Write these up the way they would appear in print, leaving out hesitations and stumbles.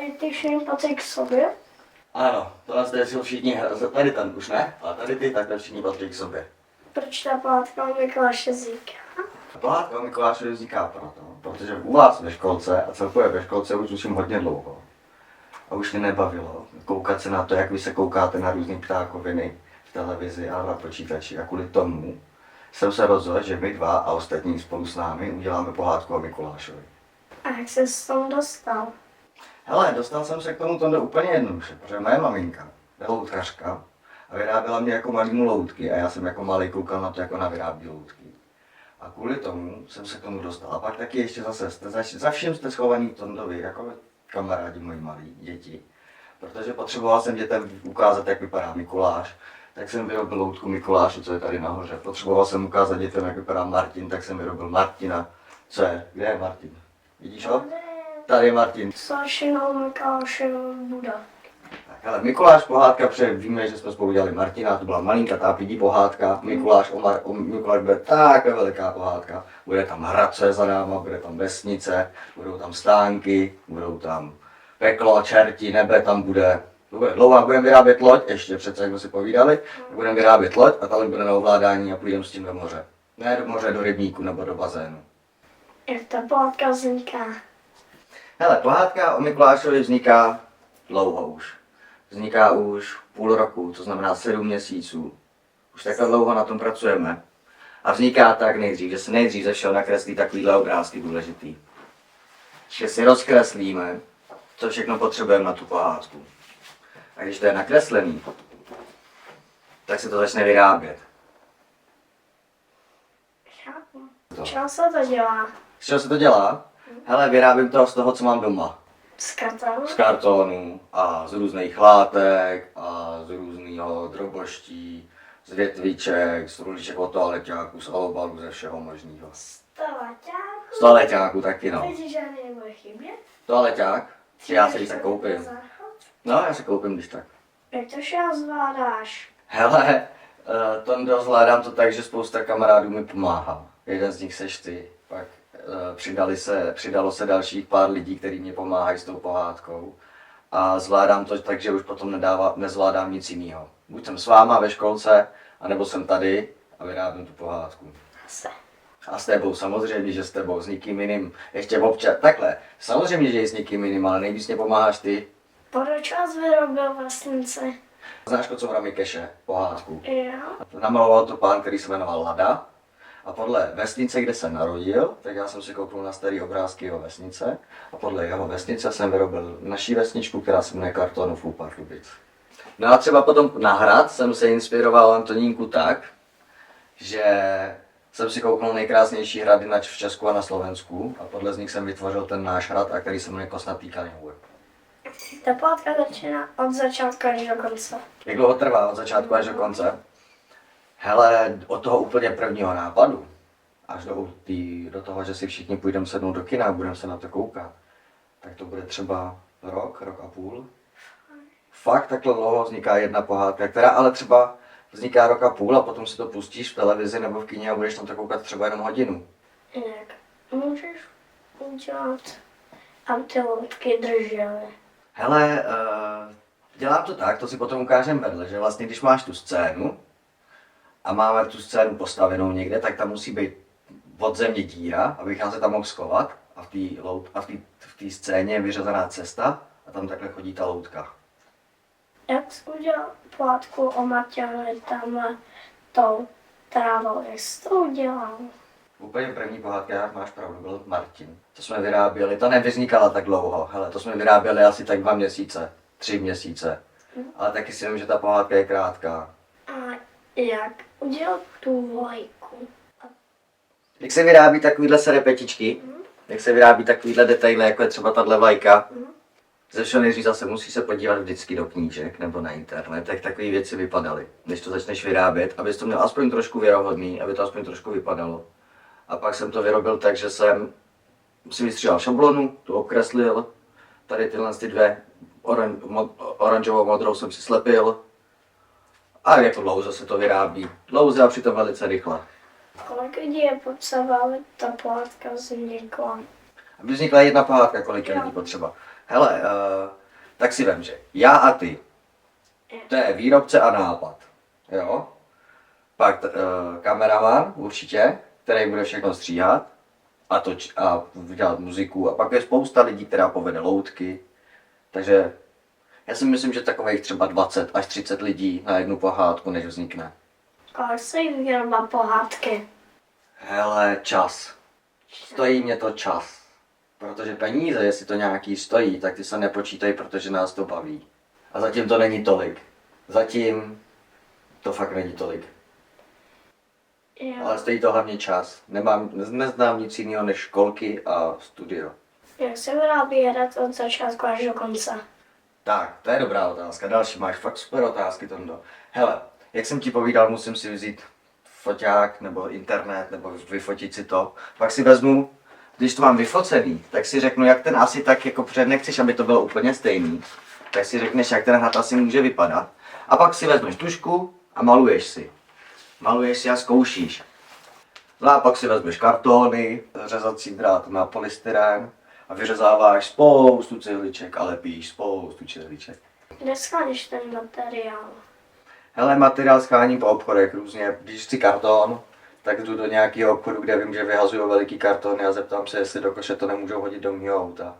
tady ty všechny patří k sobě? Ano, to nás tady jsou všichni, tady ten už ne, a tady ty takhle všichni patří k sobě. Proč ta pohádka o Mikuláše říká? Pohádka o Mikulášovi vzniká proto, protože u vás ve školce a celkově ve školce už učím hodně dlouho. A už mě nebavilo koukat se na to, jak vy se koukáte na různé ptákoviny v televizi a na počítači. A kvůli tomu jsem se rozhodl, že my dva a ostatní spolu s námi uděláme pohádku o Mikulášovi. A jak se s tom dostal? Hele, dostal jsem se k tomu tohle úplně jednoduše, protože moje maminka je loutkařka a vyráběla mě jako malýmu loutky a já jsem jako malý koukal na to, jak ona vyrábí loutky. A kvůli tomu jsem se k tomu dostal. A pak taky ještě zase, za vším jste schovaný Tondovi, jako kamarádi moji malí děti. Protože potřeboval jsem dětem ukázat, jak vypadá Mikuláš, tak jsem vyrobil loutku Mikuláše, co je tady nahoře. Potřeboval jsem ukázat dětem, jak vypadá Martin, tak jsem vyrobil Martina. Co je? Kde je Martin? Vidíš ho? Tady je Martin. Staršinou Mikuláše Buda. Tak, ale Mikuláš pohádka, protože víme, že jsme spolu dělali Martina, to byla malinká tápidí pohádka. Mikuláš Mikuláš bude takhle veliká pohádka. Bude tam Hradce za náma, bude tam vesnice, budou tam stánky, budou tam peklo, čerti, nebe tam bude. To bude dlouhá, budeme vyrábět loď, ještě přece, jak jsme si povídali, budeme vyrábět loď a ta loď bude na ovládání a půjdeme s tím do moře. Ne do moře, do rybníku nebo do bazénu. Jak ta pohádka vzniká? Hele, pohádka o Mikulášovi vzniká dlouho už. Vzniká už půl roku, to znamená 7 měsíců. Už takhle dlouho na tom pracujeme. A vzniká tak nejdřív, že se nejdřív ze všeho nakreslí takovýhle obrázky důležitý. Že si rozkreslíme, co všechno potřebujeme na tu pohádku. A když to je nakreslený, tak se to začne vyrábět. Chápu. Čeho se to dělá? Z čeho se to dělá? Hele, vyrábím to z toho, co mám doma. Z kartonu? Z kartonu a z různých látek a z různého droboští, z větviček, z ruliček od toaleťáků, z alobalu, ze všeho možného. Z toaleťáku? Z toaleťáku taky no. Teď žádný nebude chybět? Toaleťák? Já si tak koupím. No, já si koupím když tak. Jak to všechno zvládáš? Hele, to zvládám to tak, že spousta kamarádů mi pomáhá. Jeden z nich seš ty. Pak přidalo se dalších pár lidí, kteří mě pomáhají s tou pohádkou. A zvládám to tak, že už potom nezvládám nic jiného. Buď jsem s váma ve školce, anebo jsem tady a vyrábím tu pohádku. Zase. A s tebou, samozřejmě, že s tebou, s nikým jiným. Ještě občas, takhle, samozřejmě, že i s nikým jiným, ale nejvíc mě pomáháš ty. Proč vás vyrobil vesnice? Znáš Kocovra Mikeše, pohádku? Jo. Namaloval to pán, který se jmenoval Lada. A podle vesnice, kde se narodil, tak já jsem si koupil na starý obrázky jeho vesnice. A podle jeho vesnice jsem vyrobil naší vesničku, která se jmenuje Kartonův u Pardubic. No a třeba potom na hrad jsem se inspiroval Antonínku tak, že jsem si koupil nejkrásnější hrady v Česku a na Slovensku. A podle z nich jsem vytvořil ten náš hrad, a který se jmenuje Kosnatý Kaňour. Ta pohádka začíná od začátku až do konce. Jak dlouho trvá od začátku až do konce? Hele, od toho úplně prvního nápadu až do toho, že si všichni půjdeme sednout do kina a budeme se na to koukat, tak to bude třeba rok a půl. Fakt takhle dlouho vzniká jedna pohádka, která ale třeba vzniká rok a půl a potom si to pustíš v televizi nebo v kině a budeš tam to koukat třeba jenom hodinu. Jak můžeš udělat, aby ty loutky držely? Hele, dělám to tak, to si potom ukážem vedle, že vlastně když máš tu scénu, a máme tu scénu postavenou někde, tak tam musí být od země díra, abych já se tam mohl schovat a v té scéně je vyřazená cesta a tam takhle chodí ta loutka. Jak jsi udělal pohádku o Martinovi tamhle tou trávou? Jak jsi to udělal? Úplně první pohádka, jak máš pravdu, byl Martin. To jsme vyráběli, to nevznikala tak dlouho, hele, to jsme vyráběli asi tak 2 měsíce, 3 měsíce. Ale taky si vím, že ta pohádka je krátká. A jak udělal tu vlajku? Jak se vyrábí takovýhle serepetičky, jak se vyrábí takovýhle detaily, jako je třeba tahle vlajka. Ze všeho nejdřív zase musí se podívat vždycky do knížek nebo na internet, jak takové věci vypadaly, než to začneš vyrábět, abys to měl aspoň trošku věrohodný, aby to aspoň trošku vypadalo. A pak jsem to vyrobil tak, že jsem si vystříhal šablonu, tu obkreslil, tady tyhle ty dvě oranžovou modrou jsem si slepil a jako dlouze se to vyrábí. Dlouze a přitom velice rychle. Kolik lidí je potřeba, aby ta pohádka vznikla? Aby vznikla jedna pohádka, kolik je Jo. lidí potřeba. Hele, tak si vem, že já a ty. To je výrobce a nápad. Jo? Pak kameraman určitě, který bude všechno stříhat a dělat muziku. A pak je spousta lidí, která povede loutky. Takže já si myslím, že takových třeba 20 až 30 lidí na jednu pohádku, než vznikne. Kolik stojí výroba pohádky? Hele, čas. Stojí mě to čas. Protože peníze, jestli to nějaký stojí, tak ty se nepočítají, protože nás to baví. A zatím to není tolik. Zatím to fakt není tolik. Jo. Ale stojí to hlavně čas. Neznám nic jiného než školky a studio. Jak se vyrábí hrad od začátku až do konce? Tak, to je dobrá otázka. Další, máš fakt super otázky, Tondo. Hele, jak jsem ti povídal, musím si vzít foťák nebo internet nebo vyfotit si to. Pak si vezmu, když to mám vyfocený, tak si řeknu, jak ten asi tak, jako před nechceš, aby to bylo úplně stejný, tak si řekneš, jak ten hrad asi může vypadat. A pak si vezmeš tužku a maluješ si. Maluješ si a zkoušíš. No a pak si vezmeš kartony, řezací drát na polystyren a vyřezáváš spoustu cihliček a lepíš spoustu cihliček. Kde scháníš ten materiál? Hele, materiál scháním po obchodech různě. Když chci karton, tak jdu do nějakého obchodu, kde vím, že vyhazují veliký kartony a zeptám se, jestli do koše to nemůžou hodit do mého auta.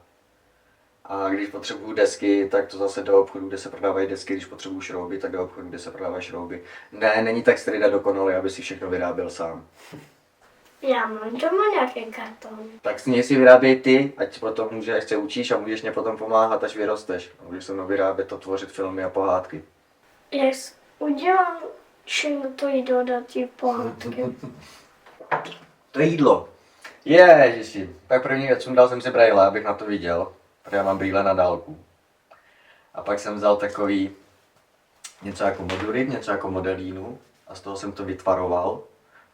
A když potřebuju desky, tak to zase do obchodu, kde se prodávají desky. Když potřebuju šrouby, tak do obchodu, kde se prodávají šrouby. Ne, není tak strida dokonalý, aby si všechno vyráběl sám. Já mám doma nějaký karton. Tak s ní si vyráběj ty, ať potom můžeš, se učíš a můžeš mě potom pomáhat, až vyrosteš. A můžeš se mnou vyrábět to, tvořit filmy a pohádky. Jak udělám čím to jídlo do té pohádky? To je jídlo. Ježiši, tak první věc dal jsem si brejle, abych na to viděl, protože já mám brýle na dálku. A pak jsem vzal takový něco jako modulit, něco jako modelínu a z toho jsem to vytvaroval.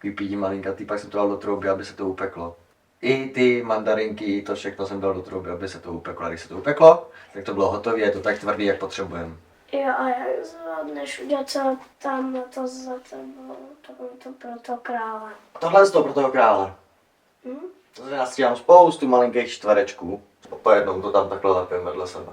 Vypídí malinkatý, pak jsem to dal do trouby, aby se to upeklo. I ty mandarinky, to všechno jsem dal do trouby, aby se to upeklo. A když se to upeklo, tak to bylo hotové, je to tak tvrdý, jak potřebujeme. Jo, a jak zvládneš udělat co tam to za tebou, to pro to krále? Tohle je to pro toho krále. Hm? To znamená, stříhám spoustu malinkých čtverečků. Po jednou to tam takhle lepím vedle sebe.